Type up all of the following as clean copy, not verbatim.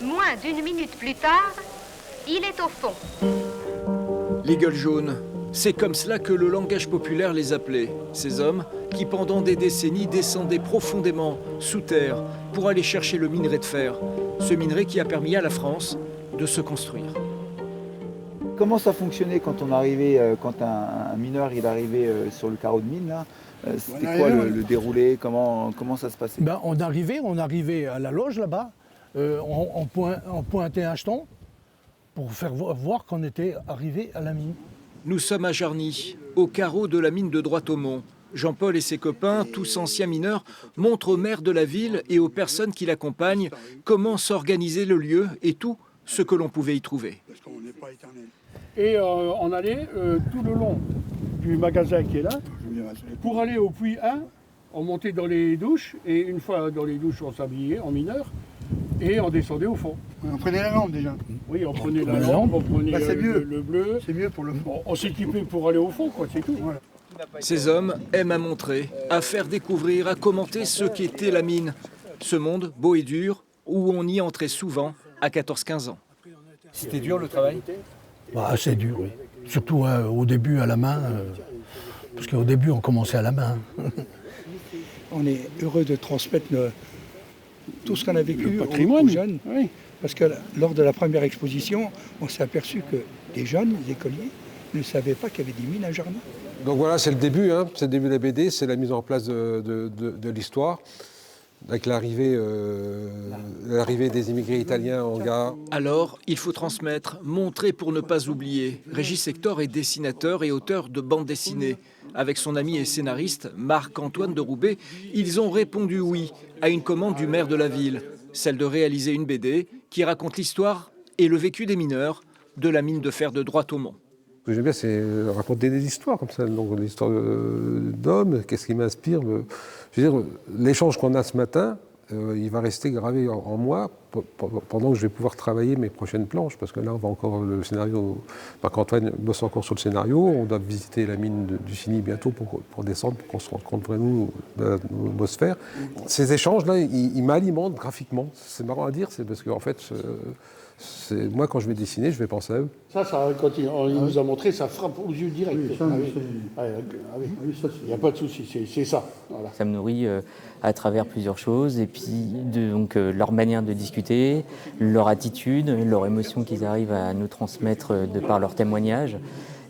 Moins d'une minute plus tard, il est au fond. Les gueules jaunes, c'est comme cela que le langage populaire les appelait. Ces hommes qui pendant des décennies descendaient profondément sous terre pour aller chercher le minerai de fer. Ce minerai qui a permis à la France de se construire. Comment ça fonctionnait quand on arrivait, quand un mineur il arrivait sur le carreau de mine là? C'était quoi le déroulé? Comment ça se passait? Ben, on arrivait à la loge là-bas, on pointait un jeton pour faire voir qu'on était arrivé à la mine. Nous sommes à Jarny, au carreau de la mine de Droite-Aumont. Jean-Paul et ses copains, tous anciens mineurs, montrent au maire de la ville et aux personnes qui l'accompagnent comment s'organiser le lieu et tout ce que l'on pouvait y trouver. Et on allait tout le long du magasin qui est là, pour aller au puits 1, on montait dans les douches, et une fois dans les douches, on s'habillait en mineur, et on descendait au fond. On prenait la lampe déjà. Oui, on prenait la lampe, on prenait le bleu. C'est mieux pour le fond. On s'équipait pour aller au fond, quoi, c'est tout. Voilà. Ces hommes aiment à montrer, à faire découvrir, à commenter ce qu'était la mine. Ce monde beau et dur, où on y entrait souvent à 14-15 ans. C'était dur le travail? Bah, assez dur, oui. Surtout au début à la main, parce qu'au début on commençait à la main. On est heureux de transmettre tout ce qu'on a vécu Le patrimoine. aux jeunes. Oui. Parce que lors de la première exposition, on s'est aperçu que des jeunes, des écoliers, ne savaient pas qu'il y avait des mines à Jarny. Donc voilà, c'est le début, c'est le début de la BD, c'est la mise en place de l'histoire, avec l'arrivée des immigrés italiens en gare. Alors, il faut transmettre, montrer pour ne pas oublier. Régis Hector est dessinateur et auteur de bandes dessinées. Avec son ami et scénariste Marc-Antoine de Roubaix, ils ont répondu oui à une commande du maire de la ville, celle de réaliser une BD qui raconte l'histoire et le vécu des mineurs de la mine de fer de Droite-Aumont. Ce que j'aime bien, c'est raconter des histoires comme ça, donc des histoires d'hommes, qu'est-ce qui m'inspire. Je veux dire, l'échange qu'on a ce matin, il va rester gravé en moi pendant que je vais pouvoir travailler mes prochaines planches, parce que là, on va encore le scénario. Marc-Antoine bosse encore sur le scénario, on doit visiter la mine du Fini bientôt pour descendre, pour qu'on se rende compte vraiment de l'atmosphère. Ces échanges-là, ils m'alimentent graphiquement. C'est marrant à dire, c'est parce qu'en fait, moi, quand je vais dessiner, je vais penser à eux. Ça, quand il nous a montré, ça frappe aux yeux direct. Oui, il n'y a pas de souci, c'est ça. Voilà. Ça me nourrit à travers plusieurs choses, et puis donc leur manière de discuter, leur attitude, leur émotion qu'ils arrivent à nous transmettre de par leur témoignage.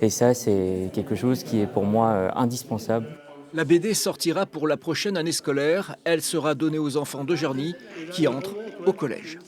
Et ça, c'est quelque chose qui est pour moi indispensable. La BD sortira pour la prochaine année scolaire. Elle sera donnée aux enfants de Jarny qui entrent au collège.